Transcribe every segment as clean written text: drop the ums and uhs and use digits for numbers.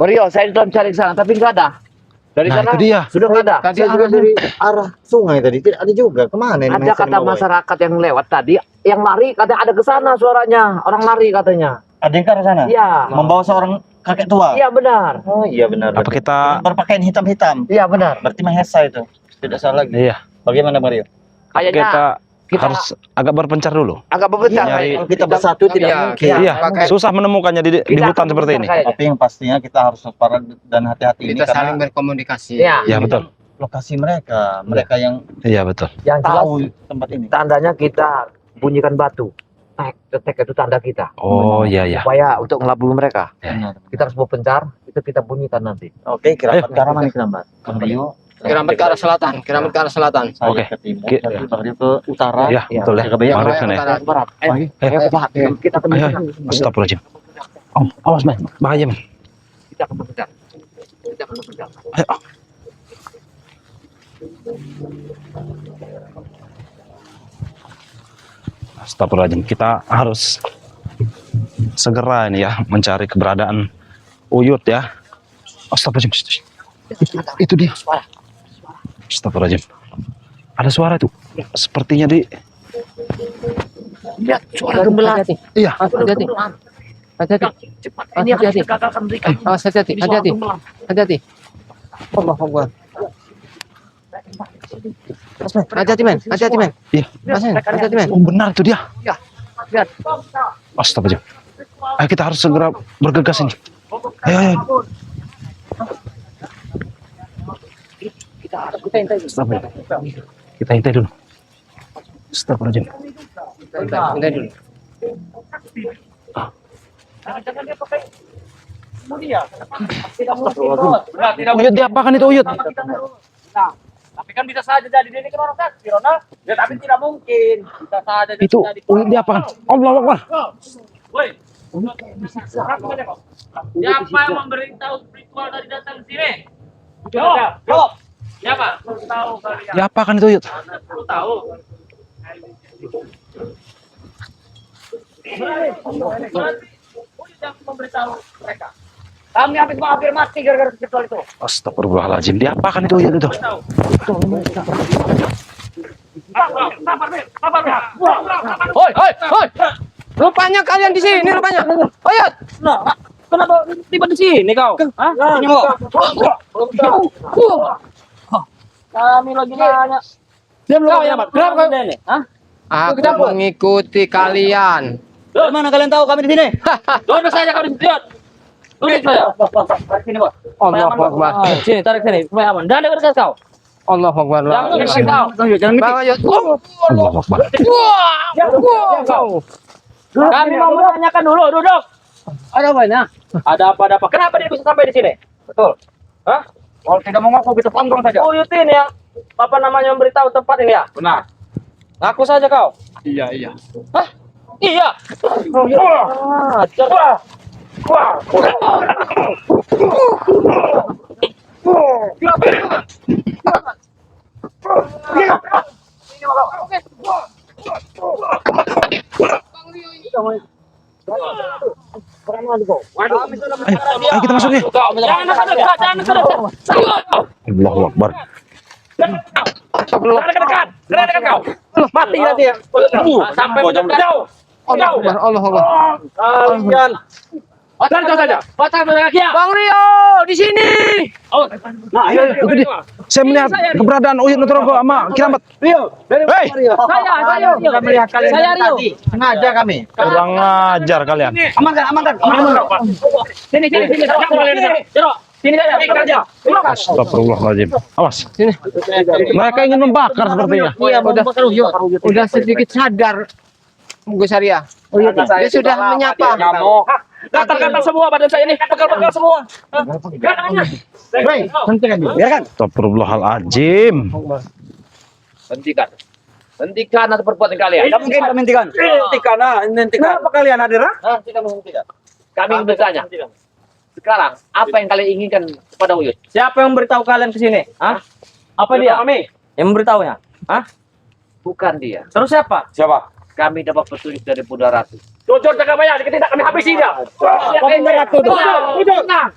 Mario, saya sudah mencari ke sana, tapi nggak ada. Dari Nah, sana itu dia. sudah nggak ada. Tadi juga dari arah sungai tadi tidak ada juga. Kemana ini? Ada kata masyarakat yang lewat tadi, yang lari katanya ada ke sana suaranya, orang lari katanya. Ada yang ke arah sana? Iya. Membawa seorang kakek tua. Iya benar. Oh iya benar. Apa kita? Berpakaian hitam-hitam? Iya benar. Berarti Mahesa itu. Tidak salah lagi. Iya. Bagaimana Mario? Kayaknya Kita harus agak berpencar dulu. agak berbencar. Nyari- Kalau kita bersatu tidak mungkin. Iya, susah menemukannya di hutan seperti ini. Tapi yang pastinya kita harus waspada dan hati-hati ini Kita saling karena berkomunikasi. Iya. Iya betul. lokasi mereka yang Iya betul. Yang jelas tahu tempat ini. tandanya kita bunyikan batu. Tek itu tanda kita. Oh iya iya. Supaya untuk ngelabui mereka. Benar. Kita harus berpencar, itu kita bunyikan nanti. Oke, kerabat Ayo. ke arah mana kerabat? Mario. Kiramat ke arah selatan, kiramat ke arah selatan. Saya Oke. ke timur, Ki- Mario ke utara. Iya betul ya. Surabaya. Harus sana ya. Utara. Barat. Pagi. Ayo. Kita Ayo. temukan. Astagfirullahaladzim. Awas men, bahaya men. Kita akan berpencar. Kita akan berpencar. Ayo. Astagfirullahaladzim. Kita harus segera ini ya mencari keberadaan Uyut ya. Astagfirullahaladzim. Itu dia. Astagfirullahaladzim. Ada suara itu. Sepertinya di. Lihat suara gemelan. Iya. Hati-hati. Hati-hati. Cepat. Ini akan Hati-hati. gagalkan mereka. Awas, hati-hati. Ini suara Hati-hati. gemelan. Hati-hati. Allah Akbar. Hati-hati men, hati-hati men. Iya. Mas men, hati-hati men. Oh benar itu dia. Lihat. Astagfirullahaladzim. Ayo kita harus segera bergegas ini. Ayo, ayo. Kita intai. Astagfirullahaladzim. Kita hintai dulu. Astagfirullahaladzim. Hati dulu. Jangan dia pakai kemudian. Uyut diapakan itu Uyut? Nah, tapi kan bisa saja jadi ini kan orang sakti, Ronald. Ya, tapi tidak mungkin. Bisa saja Itu Uyut diapakan? Allahu Akbar. Woi. Siapa yang memberitahu spiritual dari datang ke sini? Jawab. Siapa? Tahu kalian. Diapakan itu Uyut? Perlu tahu. Yang memberitahu mereka. Kami hampir mati gara-gara spiritual itu. Astagfirullahaladzim. Diapakan itu Uyut itu? Hoi, hoi, hoi. Rupanya kalian di sini rupanya. Oyot. Kenapa tiba di sini kau? Hah? Ini kok. Kami lagi nanya. Diam lu. Kenapa kau? Hah? Aku mengikuti kalian. Mana kalian tahu kami di sini? Duduk saja kau di situ. Duduk saja. Tarik sini, Bos. Allah Akbar. Sini, tarik sini supaya aman. Jangan dekat kau. Allah Akbar. Jangan dekat kau. Jangan Bang Oyot. Allahu Akbar. Kami mau menanyakan dulu, duduk. Ada apa ini? Ada apa? Kenapa dia bisa sampai di sini? Betul. Hah? Kalau tidak mau ngaku kita panggung saja. Oh, Yutin ya. Apa namanya memberitahu tempat ini ya? Benar. Ngaku saja kau. Iya. Hah? Iya. Ayo kita masuk ya. Jangan dekat. Allahu Akbar. Jangan dekat kau. Mati nanti ya. Sampai jauh. Allah Akbar. Kalian. Batal kau saja. Batal lagi ya. Bang Rio di sini. Oh. Nah, ayo. Itu dia. Saya melihat keberadaan Uyut Nutrogo sama Kiramat. Rio. Hei, Saya Rio. Saya Rio. Sengaja kami. kurang ajar kalian. Amankan. Sini. Jero. Sini saja. Astagfirullahaladzim. Awas. Sini. Mereka ingin membakar sepertinya. Iya, udah sedikit sadar Gus Arya. Dia sudah menyapa. Gatal-gatal semua badan saya ini. Pegal-pegal semua. Hentikan dulu. Biarkan. Astagfirullahaladzim. Hentikan atau perbuatan kalian. Tidak mungkin kami hentikan. Kenapa kalian hadir? Tidak menghentikan. Kami ingin bertanya. Sekarang, apa yang kalian inginkan kepada Uyut? Siapa yang memberitahu kalian ke sini? Hah? Apa dia? Kami. Yang memberitahunya? Hah? Bukan dia. Terus siapa? Siapa? Kami dapat petunjuk dari Bunda Ratu. Jujur jaga bayar, tidak kami habisi dia.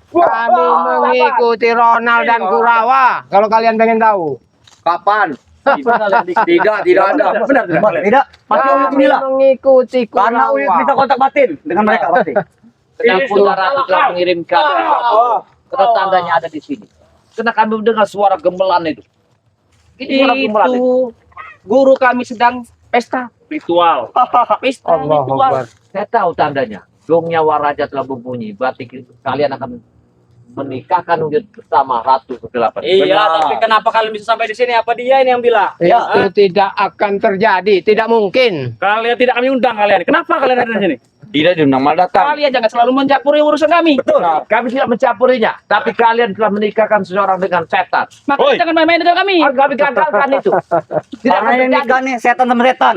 Kami mengikuti Ronald dan Kurawa. Kalau kalian pengen tahu. Kapan? Tidak ada. Benar tidak? Kami mengikuti Karena Uyut bisa Kurawa. kontak batin dengan mereka pasti. Sedang saudara telah mengirimkan. Karena tandanya ada di sini. Karena kami mendengar suara gemelan itu. Suara gemelan Itu guru kami sedang pesta Ritual. pesta Allahu ritual. Akbar. Saya tahu tandanya. Gongnya Waraja telah berbunyi. Berarti kalian akan menikahkan Uyut bersama Ratu ke-8. Iya, tapi kenapa kalian bisa sampai di sini? Apa dia ini yang bilang? Itu tidak akan terjadi, tidak mungkin. Kalian tidak kami undang kalian. Kenapa kalian ada di sini? Tidak diundang malah datang. Kalian jangan selalu mencampuri urusan kami. Betul. Kami tidak mencampurinya. Tapi kalian telah menikahkan seseorang dengan setan. Makanya jangan main-main dengan kami. Kami gagalkan itu. Tidak akan terjadi. nih setan sama setan.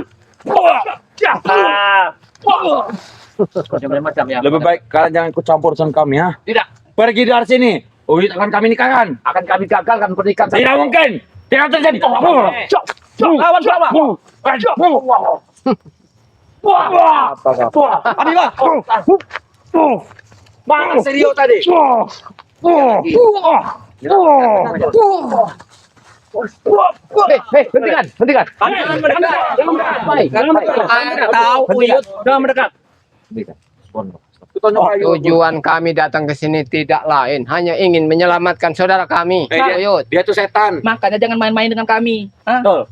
Macam-macam ya. Lebih baik kalian jangan ikut campur urusan kami ya. Tidak. Pergi dari sini. Uyut akan kami nikahkan. Akan kami gagalkan pernikahan. Tidak mungkin. Tidak terjadi. Lawan sama. Mana serius tadi? Hentikan. Baik. Tahu Uyut. Jangan mendekat. Tujuan kami datang ke sini tidak lain, hanya ingin menyelamatkan saudara kami. Uyut. Dia tuh setan. Makanya jangan main-main dengan kami. Hah? Betul.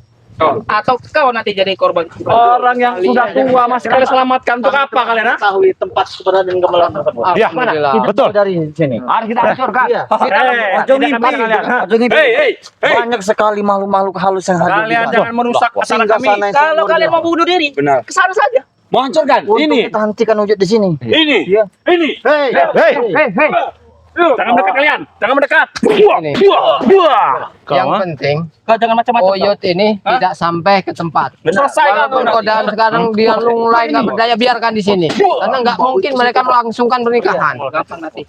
Atau kau nanti jadi korban. Orang yang sudah tua masih kalian selamatkan untuk apa kalian? Tahu tempat keberadaan gemelan tersebut. Ya, Alhamdulillah. betul. Dari sini. Harus kita hancurkan. Ojo mimpi. Ojo mimpi. Banyak sekali makhluk-makhluk halus yang hadir. Kalian jangan merusak acara kami. Kalau kalian mau bunuh diri, Benar. ke sana saja. Mau hancurkan? Untuk Ini. kita hentikan wujud di sini. Ini. Iya. Ini. Hei. Hei, Jangan mendekat kalian. Jangan mendekat. ini. Yang Kawan. penting, Kau jangan macam-macam. Uyut ini tidak sampai ke tempat. Selesai Walaupun kau. Kodam sekarang dia mulai nggak berdaya, biarkan di sini. Karena nggak mungkin mereka melangsungkan pernikahan.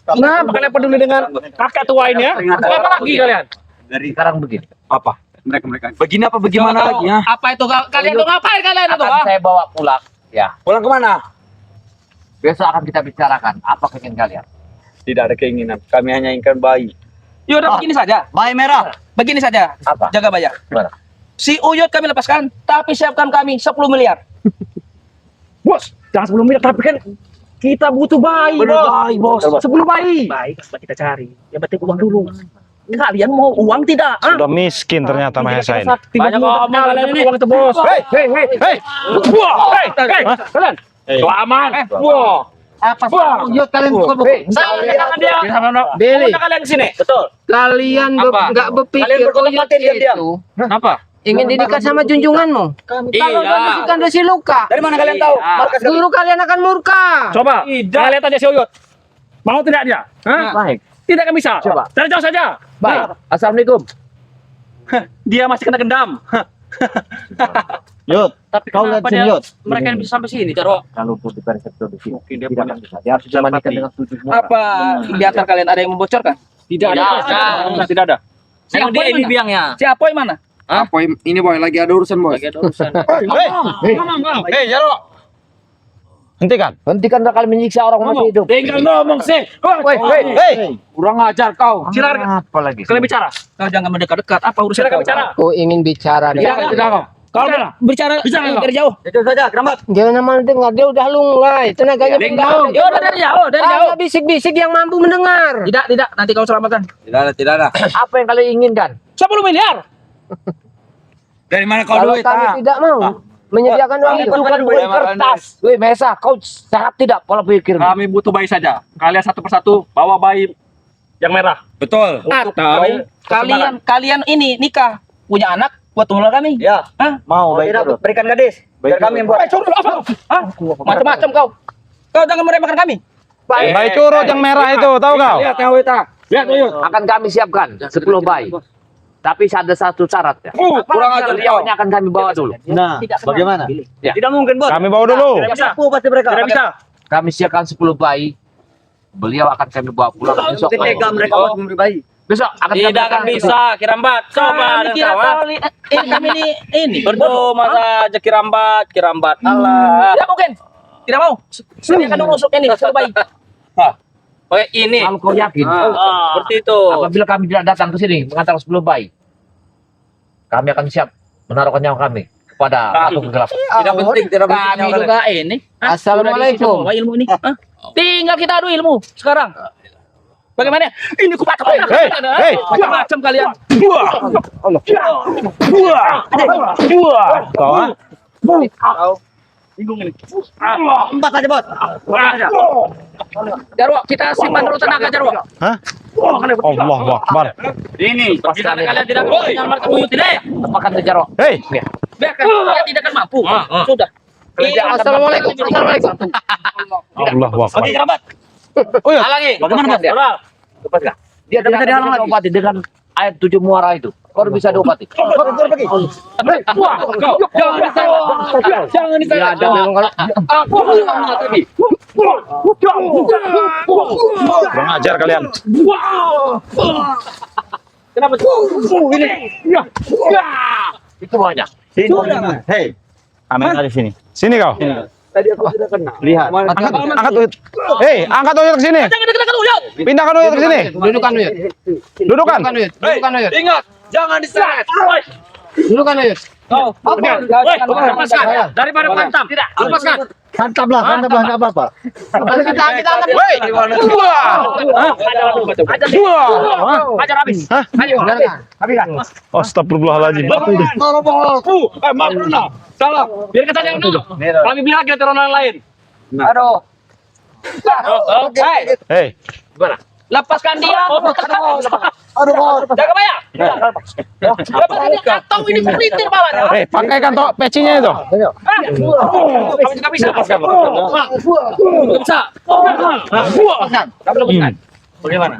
Kenapa kalian peduli dengan kakek tua ini ya? Apa lagi kalian? Sekarang begini. Apa? Mereka. Begini apa bagaimana lagi ya? Apa itu? Kalian tuh ngapain kalian itu? Akan saya bawa pulang. Ya. Pulang kemana? Besok akan kita bicarakan apa keinginan kalian. Tidak ada keinginan. Kami hanya inginkan bayi. Yaudah begini saja. Bayi merah. Begini saja. Apa? Jaga bayar. Gimana? Si Uyut kami lepaskan, tapi siapkan kami 10 miliar. Bos, jangan 10 miliar tapi kan kita butuh bayi, bos. 10 bayi. Baik, apa kita cari? Yang penting uang dulu. Kalian mau uang tidak? Hah? Sudah miskin ternyata Mahesa ini. Banyak ngomong kalian ini. Uang itu, bos. Hei. Kalian. Aman. Wah. Apa sih Uyut kalian bukan Jangan dia. Billy, Kalian di sini. Betul. kalian nggak berpikir Kalian berkomentar Uyut diam-diam. itu Apa? ingin dinikah sama junjunganmu. Kalau dia bisikan Desi Luka, Dari mana kalian tahu? Markas kalian. guru kalian akan murka. Coba. Kalian tanya si Uyut. Mau tidak dia? Hah? Baik. Tidak kan bisa. Coba. Dari jauh saja. Baik. Assalamualaikum. Dia masih kena gendam. Yud. Tapi Kau lihat kenapa sini, dia, Yud. mereka bisa sampai sini, Jarwo? Kalau pun di persepsi di sini. Mungkin dia Tidak punya akan bisa. Dia harus dimandikan dengan 7 muka. Apa di antara kalian ada yang membocorkan? Tidak ada. Tidak ada. Siapa dia ini biangnya? Siapa yang mana? Apa ini boy? Lagi ada urusan boy. Lagi ada urusan. Hei, Jaro. Hentikan. Hentikan kalian menyiksa orang masih hidup. Tinggal ngomong sih. Hei. Kurang ajar kau. Silakan. Apa lagi? Kalian bicara. Kau jangan mendekat-dekat. Apa urusan Silakan kau? bicara. Aku ingin bicara dengan Tidak kau. Kau Bicara dari jauh. Itu saja, keramat. dia nama dengar, dia udah lunglai, tenaganya Bingung. Ya udah dari jauh, dari jauh. Ada bisik-bisik yang mampu mendengar. Tidak, nanti kau selamatkan. Tidak ada. Apa yang kalian inginkan? 10 miliar. Dari mana kau Kalau duit? kami tidak mau menyediakan uang itu, Itu kan bukan kertas. Wih, Mesa, kau sangat tidak pola pikir. Kami butuh bayi saja. Kalian satu persatu bawa bayi yang merah. Betul. Untuk Atau kalian ini nikah, punya anak buat tumbuh kami. Ya. Hah? Mau bayi itu. Berikan gadis. Biar kami yang buat. Hah? Macam-macam kau. Kau jangan meremehkan kami. Bayi curut yang merah itu, tahu kau? Lihat yang Wita. Lihat Uyut. Akan kami siapkan 10 bayi. Tapi ada satu syarat ya. Kurang ajar kau. Beliaunya akan kami bawa dulu. Nah, bagaimana? Tidak mungkin, Bos. Kami bawa dulu. Tidak bisa. Aku pasti mereka. Tidak bisa. Kami siapkan 10 bayi. Beliau akan kami bawa pulang besok. Tega mereka buat memberi bayi. Besok akan kami Tidak akan datang. bisa, Kirambat. Coba Kami dan kira kawan. kali ini kami ini Berdoa saja Kirambat. Allah. tidak mungkin. Tidak mau. Sediakan dulu sup ini, sup bayi. Pakai ini. Kalau kau yakin, Seperti itu. apabila kami tidak datang ke sini mengantar 10 bayi, kami akan siap menaruhkan nyawa kami kepada Ratu Gelap. Tidak penting, tidak penting. Kami juga ini. Assalamualaikum. Semua ilmu ini. Hah? Tinggal kita adu ilmu sekarang. Bagaimana? Ini kupatok. Hei. Macam-macam kalian. Kau ah? Bingung ini. Empat aja, Bos. Jarwo, kita simpan dulu tenaga Jarwo. Hah? Allahu Akbar. Ini. Kita kalian tidak bisa menyelamatkan buyut ini. Makan Jaro. Hei. Biarkan kalian tidak akan mampu. Sudah. Assalamualaikum. Assalamualaikum. Allahu Akbar. Oke, kerabat. Oh ya. Halangi. Bagaimana Mas? Lepas nggak? Dia tidak bisa diobati dengan air 7 muara itu. Baru bisa diobati. Jangan Ya ada memang kalau Kurang ajar kalian. Kenapa? Itu banyak. Hei. Amin ada di sini. Sini kau. Lihat. Angkat Uyut. Hei, angkat Uyut ke sini. Jangan dekat-dekat Uyut. Pindahkan Uyut ke sini. dudukan Uyut. Dudukan. Dudukan Uyut. Dudukan Uyut. Ingat, jangan diseret. Dudukan Uyut. Lepaskan. Daripada pantam. Tidak. Lepaskan. Santaplah, enggak apa-apa. Kita angkat. Hei. Ajar habis. Ayo. Astagfirullahaladzim. Salah. Biar kita yang dulu. Kami bilang kita orang lain. Aduh. Hei. Lepaskan dia. Jaga bayar. Lepaskan dia. Atau ini pelintir bawahnya. Hei, pakai kantor pecinya itu. Kami juga bisa. Bisa. Kami lepaskan. Bagaimana?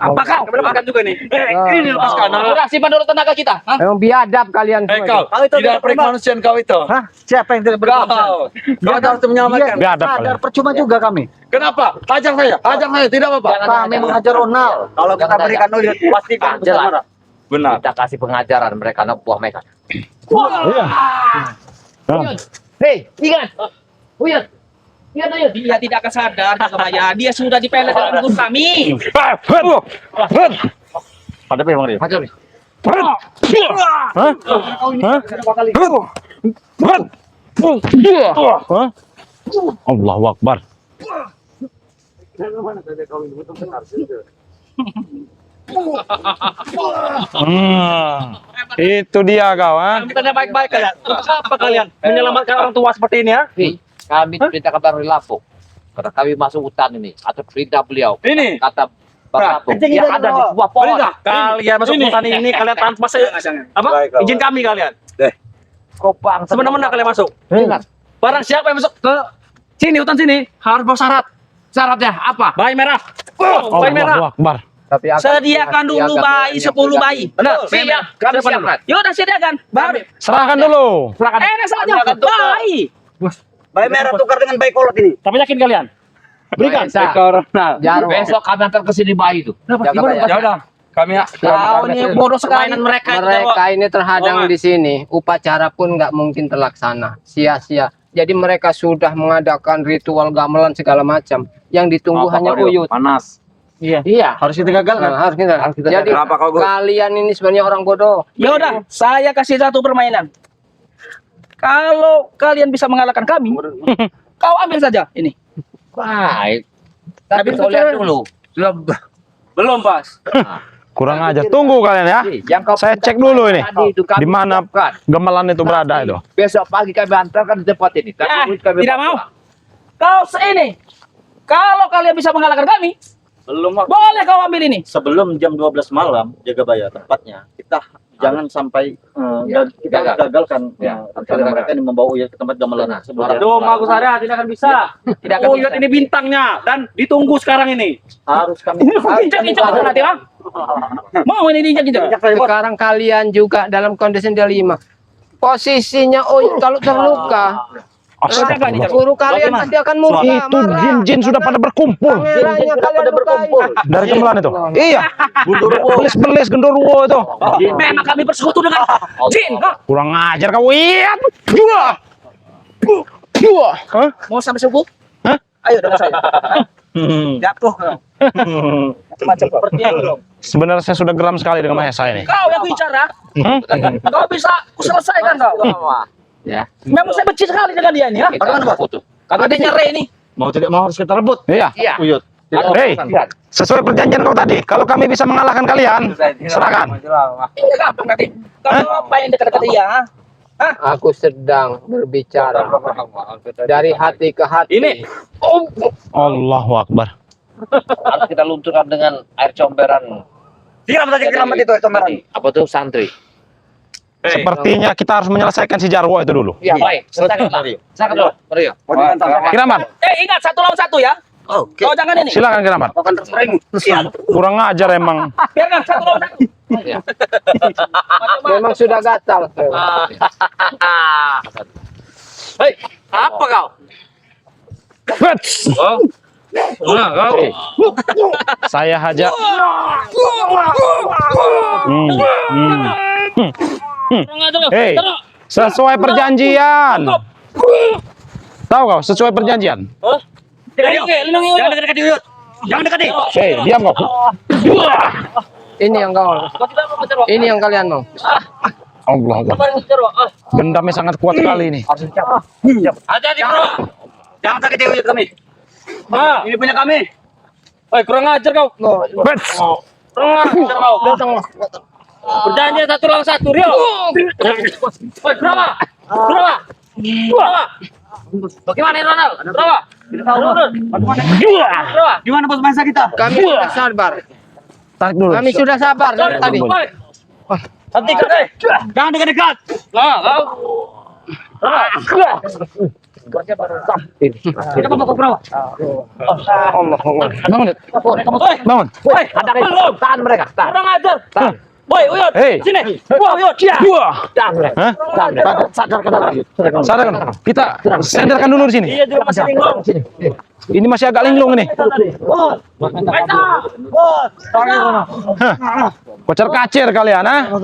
Apa kau? Kami lepaskan juga nih. Ini lepaskan. Udah simpan dulu tenaga kita. Memang biadab kalian semua. Tidak perikmanusiaan kau itu. Hah? Siapa yang tidak Kau harus menyelamatkan. Biadab Sadar kalian. percuma juga kami. Kenapa? Hajar saya, tidak apa-apa. Kami mengajar Ronald. Kalau kita Jangan berikan Uyut, pasti kami bisa Jelas. marah. Benar. Kita kasih pengajaran mereka anak buah mereka. Hei, ingat. Uyut. Dia tidak akan sadar, Jaga Bayar. Dia sudah dipelet dengan guru kami. Ada apa emang dia? Hajar nih. Hah? Allahu Akbar. Itu dia kau, ha? Kami tanya baik-baik kalian. Untuk apa kalian menyelamatkan orang tua seperti ini ya? Kami perintah kabar dari Lampung. Karena kami masuk hutan ini atau perintah beliau. Ini. Kata Bang Lampung. Kencing Dia itu, ada di Bang. sebuah pohon. Kalian masuk hutan ini kalian tanpa apa? Izin kami kalian. Kau bangsa. Semena-mena kalian masuk. Dengar. Barang siapa yang masuk ke sini hutan sini harus bawa syarat. Syaratnya apa? Bayi merah. Bayi merah. Allahu Akbar. Tapi Sediakan dulu bayi 10 bayi. Benar. Siap. Kami siapkan. Yaudah sediakan. Baru. Serahkan dulu. Silakan. Enak saja. Bayi. Bayi merah tukar dengan bayi kolot ini. Tapi yakin kalian? Berikan. Jarwo. Besok kami antar ke sini bayi itu. Jaga Bayar. Ya udah. Kami Kau ini bodoh sekali mereka. Mereka ini terhadang di sini. Upacara pun nggak mungkin terlaksana. Sia-sia. Jadi mereka sudah mengadakan ritual gamelan segala macam. Yang ditunggu hanya Uyut. Panas. Iya. Harus kita gagalkan. Harus kita. Jadi Kenapa kau Gus? kalian ini sebenarnya orang bodoh. Ya udah, saya kasih satu permainan. Kalau kalian bisa mengalahkan kami, kau ambil saja ini. Baik. Tapi kau lihat dulu. Sudah Belum pas. Kurang aja. Tunggu kalian ya. yang kau Saya cek dulu ini. tadi itu kami Di mana siapkan. gemelan itu berada itu. Besok pagi kami antarkan di tempat ini. Tapi Ya, duit kami tidak bawa. mau. Kau seini. Kalau kalian bisa mengalahkan kami, Belum boleh kau ambil ini. sebelum jam 12 malam jaga bayar tempatnya. Kita jangan sampai kita gagalkan rencana mereka ini membawa Uyut ke tempat gamelan. Sebelum Aduh, Agus Arya tidak akan bisa. Tidak akan Uyut ini bintangnya dan ditunggu sekarang ini. harus kami Injak-injak aja nanti lah. Mau ini injak-injak. Sekarang kalian juga dalam kondisi delima. Posisinya Uyut kalau terluka, Astagfirullah. guru kalian pasti akan murka. Itu marah. jin-jin sudah pada berkumpul Pangerannya kalian berkumpul. dari gemelan itu. Iya. Belis-belis genderuwo itu. Memang kami bersekutu dengan jin. Kurang ajar kau. Iya. Hah? Mau sampai subuh? Hah? Ayo dengan saya. Jatuh. Macam-macam kau. Seperti itu dong. Sebenarnya saya sudah geram sekali dengan Mahesa ini. Kau yang bicara. Hmm? Kau bisa kuselesaikan kau. Ya. Memang saya benci sekali dengan dia ini ya. Bagaimana Pak? Kagak ada nyere ini. Mau tidak mau harus kita rebut. Iya. Iya. Uyut. Hei, sesuai perjanjian kau tadi, kalau kami bisa mengalahkan kalian, silakan. Ini gampang nanti. Kalau apa yang dekat-dekat dia? Aku sedang berbicara dari hati ke hati. Ini Allahu Akbar. harus kita lunturkan dengan air comberan. Keramat itu kemarin. Apa tuh santri? Sepertinya kita harus menyelesaikan si Jarwo itu dulu. Iya, baik. Silakan dulu. Mario. Kiraman, Ingat 1 lawan 1 ya. Oke. Kau jangan ini. silakan Kiraman. Kurang ajar emang. Biarkan 1 lawan 1. Iya. Memang sudah gatal. Hei, apa kau? Huts. Oh. Nah, kau. Saya haja. Hei, sesuai perjanjian. Tahu kau, sesuai perjanjian. Jangan dekat-dekat Uyut. Jangan dekati. Hei, diam kau. Ini yang kau. Ini yang kalian mau. Allah Akbar. Dendamnya sangat kuat sekali ini. Hati-hati, Bro. Jangan sakiti Uyut kami. Ini punya kami. Woi, kurang ajar kau. Huts. Kurang ajar kau. Perjanjian 1 lawan 1, Rio. Woi, berapa? Berapa? Berapa? Bagaimana Ronald? Berapa? Berapa? Gimana bos masa kita? Kami sudah sabar. Tarik dulu. Kami sudah sabar dari tadi. Hentikan deh. Jangan dekat-dekat. Nah, kau. Kita mau berapa? Allah Akbar. Bangun. Bangun. Woi, ada belum? Tahan mereka. Tahan. Kurang ajar. Woi, Uyut. Hei. Sini. Wah, Uyut. Wah. Tahan mereka. Hah? Sadarkan. Kita senderkan dulu di sini. Iya juga masih linglung. Ini masih agak linglung ini. Bos. Bos. Hah. Kocar kacir kalian, ah?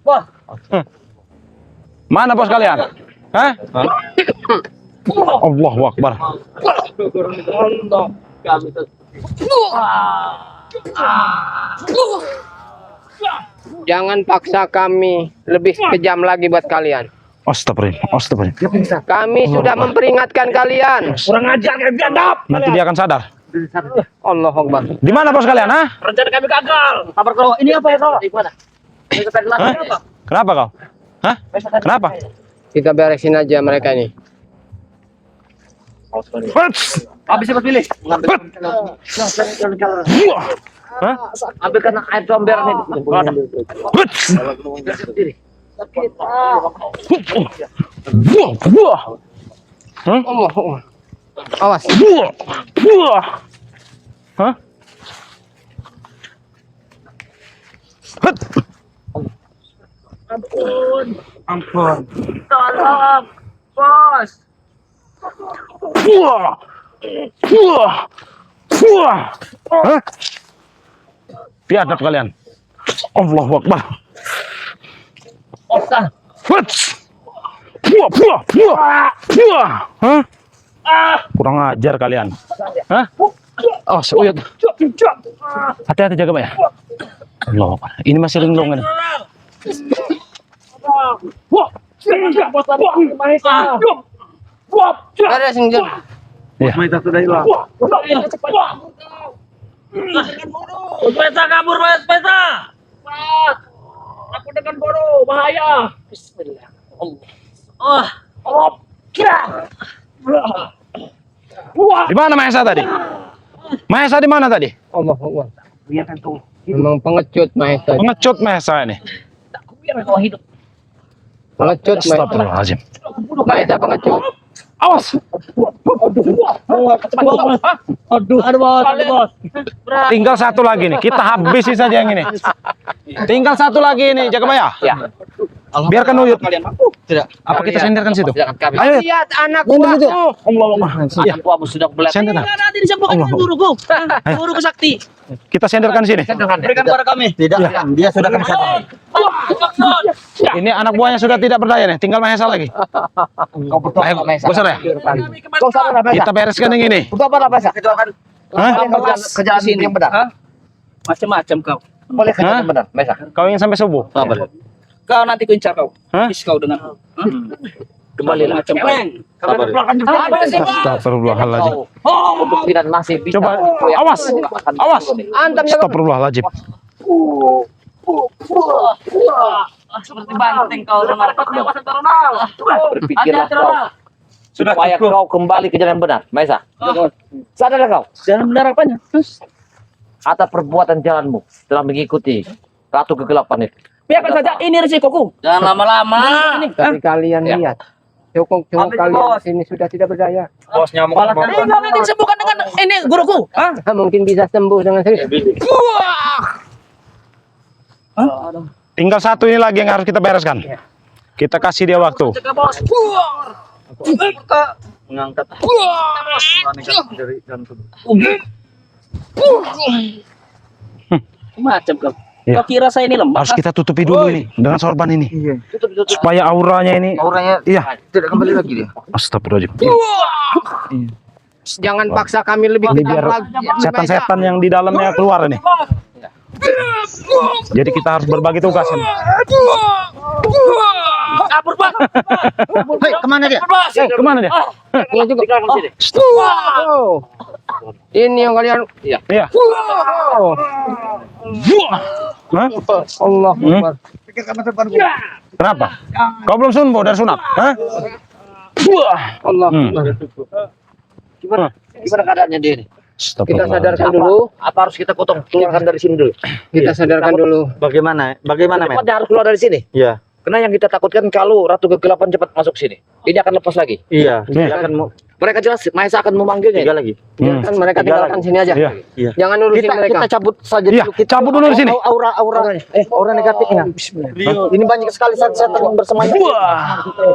Bos. Mana bos kalian? Hah? Allahu Akbar. Jangan paksa kami lebih kejam lagi buat kalian. Astagfirullah. Astagfirullah. Kami sudah memperingatkan kalian. Kurang ajar kalian biadab. Nanti dia akan sadar. Allah Akbar. Di mana bos kalian, ah? Rencana kami gagal. Kabar kalau ini apa ya kau? Hah? Kenapa kau? Hah? Kenapa? Kita beresin aja mereka ini. Huts. Habis cepat pilih. Hah? Ambilkan air comberan itu. Huts. Hah? Allah Akbar. Awas. Hah? Hut. Ampun. Tolong, bos. Hah? Biadab kalian. Allahu Akbar. Huts. Hah? Kurang ajar kalian. Hah? Oh, Uyut. Hati-hati jaga, Pak ya. Allah Akbar. Ini masih linglung ini. Beresin Jun. Iya. Peta kabur, peta. Aku dengan bodoh, bahaya. Bismillah. Di mana Mahesa tadi? Mahesa di mana tadi? Allah Akbar. Memang pengecut Mahesa. Pengecut Mahesa ini. Pengecut Mahesa. Astagfirullahaladzim. Mahesa pengecut. Awas. Aduh, bos. Tinggal satu lagi nih. Kita habisi saja yang ini. Tinggal satu lagi ini, jaga Maya. Ya. Biarkan Uyut. Tidak. Apa kita senderkan situ? Silakan kami. Ayo. Lihat anak buahmu. Allah. Anak buahmu sudah belajar. Senderkan. Nanti disebutkan guruku. Guruku sakti. Kita senderkan di sini. Berikan kepada kami. Tidak, dia sudah kena sadar. Ini anak buahnya sudah tidak berdaya nih, tinggal Mahesa lagi. Ayo, bosan ya. Kau sadar apa? Kita bereskan yang ini. Untuk apa Mesa? Hah? Kerjaan Di sini. yang benar. Hah? Macam-macam kau. Boleh kerjaan Hah? yang benar, Mesa. Kau ingin sampai subuh? Kau nanti kuncar kau. Hah? Is kau dengan. Kembali Macam kau. Astagfirullahaladzim. Pemimpinan masih bisa. Coba, awas, awas. Antam ya. Astagfirullahaladzim. Seperti banting kau dengan. Berpikirlah kau. Supaya kau kembali ke jalan benar, Mesa. Sadar kau? Jangan benar apanya? Atas perbuatan jalanmu telah mengikuti ratu kegelapan itu. Biarkan saja, ini risikoku. Jangan lama-lama. Tapi kalian lihat, cukup kalian sini sudah tidak berdaya. Bosnya mau Kau nanti sembuhkan dengan ini guruku. Hah? Mungkin bisa sembuh dengan serius. Tinggal satu ini lagi yang harus kita bereskan. Kita kasih dia waktu. Cegah bos. mengangkat dari jantung. Macam kau. Iya. Kau kira saya ini lemah? Harus kita tutupi dulu ini dengan sorban ini. Tutup. Supaya auranya ini. Auranya Iya. tidak kembali lagi dia. Astagfirullahaladzim. Jangan paksa kami lebih Ini kejam biar lagi. setan-setan yang di dalamnya keluar ini. Jadi kita harus berbagi tugas ini. Kabur, Pak. Hei, kemana dia? Kemana dia? Pulang juga. Oh. Ini yang kalian. Iya. Oh. Hah? Allah Akbar. Kenapa? Kau belum sunbuh dari sunat? Hah? Allah Hmm. Akbar. Gimana keadaannya dia ini? Kita sadarkan dulu. Apa harus kita keluarkan dari sini dulu? Kita sadarkan dulu. Bagaimana? Bagaimana, men? Cepatnya harus keluar dari sini. Iya. Karena yang kita takutkan kalau Ratu Kegelapan cepat masuk sini, ini akan lepas lagi. Iya. Iya. Dia akan mau Mereka jelas Mahesa akan memanggilnya. tiga lagi. Biarkan mereka tinggalkan sini aja. Iya. Iya. Jangan urusin mereka. Kita cabut saja Iya, dulu. Kita cabut dulu di sini. aura negatifnya. Ini banyak sekali setan yang bersemayam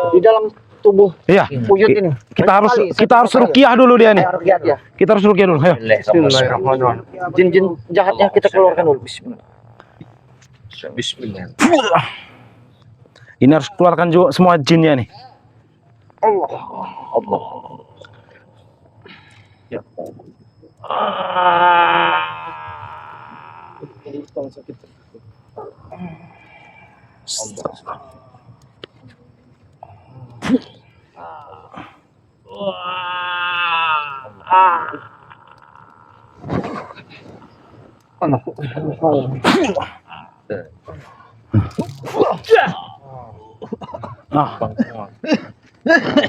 di dalam tubuh Iya. Uyut ini. Kita harus ruqyah dulu dia nih. Ya. Kita harus ruqyah dulu. Ayo. Jin-jin jahatnya kita keluarkan dulu. Bismillah. Ini harus keluarkan juga semua jinnya nih. Ah.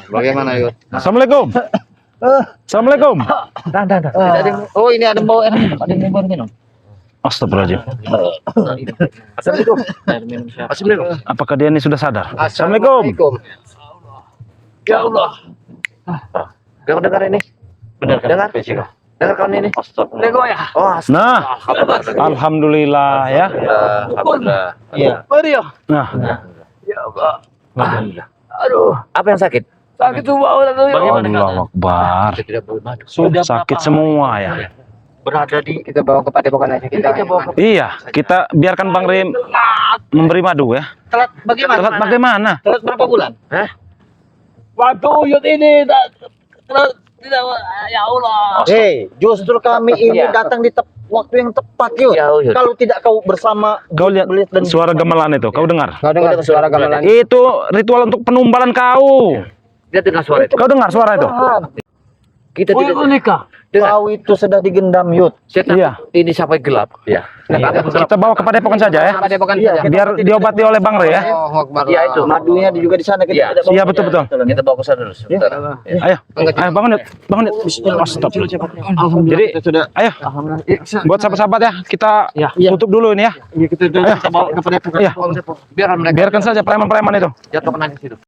Bagaimana Yud? Assalamualaikum. Assalamualaikum. Oh ini ada bau enak. Ada yang baru minum. Astagfirullahaladzim. Assalamualaikum. Assalamualaikum. Apakah dia ini sudah sadar? Assalamualaikum. Ya Allah. Dengar ini. Dengar. Dengar kawan ini. Lego ya. Oh, Nah, alhamdulillah ya. alhamdulillah. Iya. Mario. Nah, Ya Allah. Alhamdulillah. Aduh. Apa yang sakit? Sakit tuh bau tadi. Allahu Akbar. Tidak boleh madu. Sakit semua ya. Berada di Kita bawa ke padepokan aja kita. Iya, kita biarkan Bang Rim memberi madu ya. telat bagaimana? Telat bagaimana? Telat berapa bulan? Waktu Uyut ini tidak, ya Allah. Hei, justru kami ini datang di waktu yang tepat, Yud. Ya, Yud. Kalau tidak kau bersama Kau lihat Belit dan suara gamelan itu, kau dengar? Kau dengar suara gamelan? Itu ritual untuk penumbalan kau. Dia dengar suara itu. Kau dengar suara itu? Kita tidak nikah. kau itu sudah digendam, Yud. Setan Iya. ini sampai gelap. Ya. Kita bawa ke padepokan saja ya. Padepokan Iya. saja. Biar diobati oleh Bang Re ya. Allahu Akbar. Iya itu. Madunya juga di sana kita Iya. tidak bawa. Iya betul betul. Kita bawa ke sana dulu sebentar. Ayo, ayo bangun Yud, bangun Yud. Astagfirullah. Jadi, sudah. ayo. Buat sahabat-sahabat ya, kita tutup dulu ini ya. Iya, kita sudah bawa ke padepokan. Iya. Biarkan mereka Biarkan saja preman-preman itu. jatuh ke nangis itu.